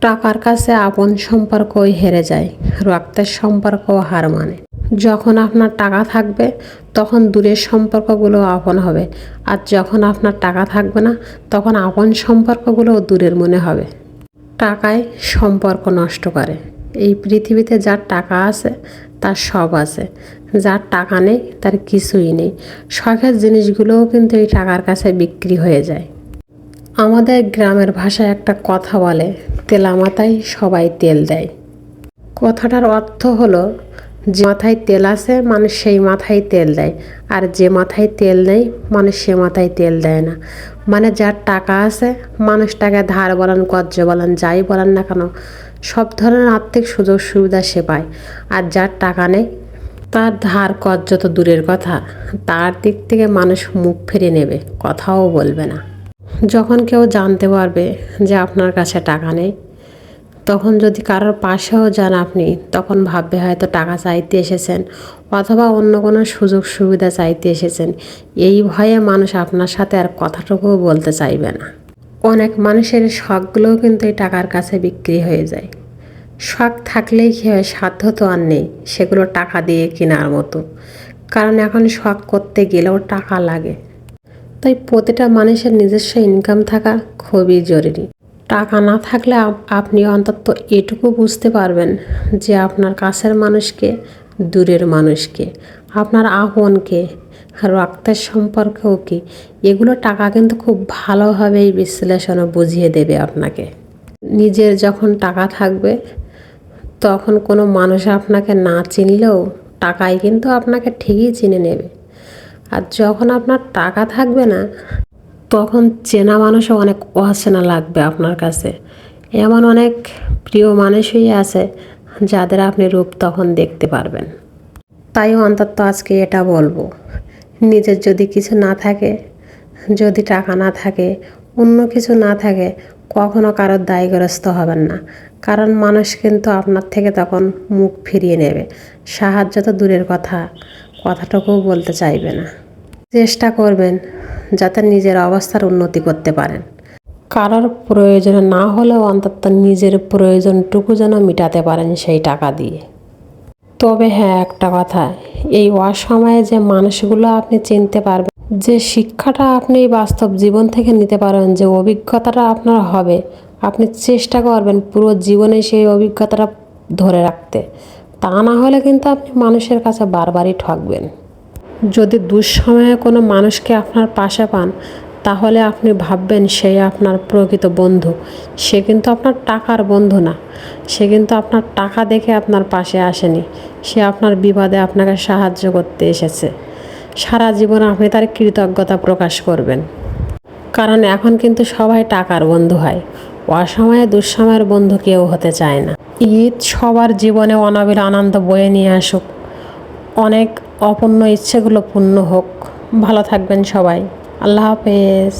টাকার কাছে আপন সম্পর্কই হেরে যায়, রক্তের সম্পর্কও হার মানে। যখন আপনার টাকা থাকবে তখন দূরের সম্পর্কগুলো আপন হবে, আর যখন আপনার টাকা থাকবে না তখন আপন সম্পর্কগুলোও দূরের মনে হবে। টাকায় সম্পর্ক নষ্ট করে। এই পৃথিবীতে যার টাকা আছে তার সব আছে, যার টাকা নেই তার কিছুই নেই। শখের জিনিসগুলোও কিন্তু এই টাকার কাছে বিক্রি হয়ে যায়। আমাদের গ্রামের ভাষায় একটা কথা বলে, তেলা মাথায় সবাই তেল দেয়। কথাটার অর্থ হলো, যে মাথায় তেল আছে মানুষ সেই মাথায় তেল দেয়, আর যে মাথায় তেল নেই মানুষ সে মাথায় তেল দেয় না। মানে যার টাকা আছে মানুষ টাকা ধার বলেন কর্জ বলেন যাই বলেন না কেন সব ধরনের আর্থিক সুযোগ সুবিধা সে পায়। আর যার টাকা নেই তার ধার কর্জ তো দূরের কথা, তার দিক থেকে মানুষ মুখ ফিরে নেবে, কথাও বলবে না। যখন কেউ জানতে পারবে যে আপনার কাছে টাকা নেই, তখন যদি কারোর পাশেও যান আপনি, তখন ভাববে হয়তো টাকা চাইতে এসেছেন অথবা অন্য কোনো সুযোগ সুবিধা চাইতে এসেছেন। এই ভয়ে মানুষ আপনার সাথে আর কথাটুকুও বলতে চাইবে না। অনেক মানুষের শখগুলোও কিন্তু এই টাকার কাছে বিক্রি হয়ে যায়। শখ থাকলেই কী হয়, সাধ্য তো আর নেই সেগুলো টাকা দিয়ে কেনার মতো, কারণ এখন শখ করতে গেলেও টাকা লাগে। তাই প্রতিটা মানুষের নিজস্ব ইনকাম থাকা খুবই জরুরি। টাকা না থাকলে আপনি অন্তত এটুকু বুঝতে পারবেন যে আপনার কাছের মানুষকে, দূরের মানুষকে, আপনার আপনকে, রক্তের সম্পর্কও কি, এগুলো টাকা কিন্তু খুব ভালোভাবে এই বিশ্লেষণ বুঝিয়ে দেবে আপনাকে। নিজের যখন টাকা থাকবে তখন কোনো মানুষ আপনাকে না চিনলেও টাকাই কিন্তু আপনাকে ঠিকই চিনে নেবে। আর যখন আপনার টাকা থাকবে না তখন চেনা মানুষও অনেক অচেনা লাগবে আপনার কাছে। এমন অনেক প্রিয় মানুষই আছে যাদের আপনি রূপ তখন দেখতে পারবেন। তাই অন্তত আজকে এটা বলবো, নিজের যদি কিছু না থাকে, যদি টাকা না থাকে, অন্য কিছু না থাকে, কখনো কারোর দায়গ্রস্ত হবেন না, কারণ মানুষ কিন্তু আপনার থেকে তখন মুখ ফিরিয়ে নেবে। সাহায্য তো দূরের কথা, কথাটুকুও বলতে চাইবে না। চেষ্টা করবেন যাতে নিজের অবস্থার উন্নতি করতে পারেন। কারোর প্রয়োজন না হলেও অন্তত নিজের প্রয়োজনটুকু যেন মেটাতে পারেন সেই টাকা দিয়ে। তবে হ্যাঁ, একটা কথা, এই অসময়ে যে মানুষগুলো আপনি চিনতে পারবেন, যে শিক্ষাটা আপনি বাস্তব জীবন থেকে নিতে পারবেন, যে অভিজ্ঞতাটা আপনার হবে, আপনি চেষ্টা করবেন পুরো জীবনে সেই অভিজ্ঞতাটা ধরে রাখতে। তা না হলে কিন্তু আপনি মানুষের কাছে বারবারই ঠকবেন। যদি দুঃসময়ে কোনো মানুষকে আপনার পাশে পান, তাহলে আপনি ভাববেন সেই আপনার প্রকৃত বন্ধু। সে কিন্তু আপনার টাকার বন্ধু না, সে কিন্তু আপনার টাকা দেখে আপনার পাশে আসেনি, সে আপনার বিপদে আপনাকে সাহায্য করতে এসেছে। সারা জীবন আপনি তার কৃতজ্ঞতা প্রকাশ করবেন, কারণ এখন কিন্তু সবাই টাকার বন্ধু হয়, অসময়ে দুঃসময়ের বন্ধু কেউ হতে চায় না। ঈদ সবার জীবনে অনাবিল আনন্দ বয়ে নিয়ে আসুক, অনেক অপূর্ণ ইচ্ছেগুলো পূর্ণ হোক। ভালো থাকবেন সবাই। আল্লাহ হাফেজ।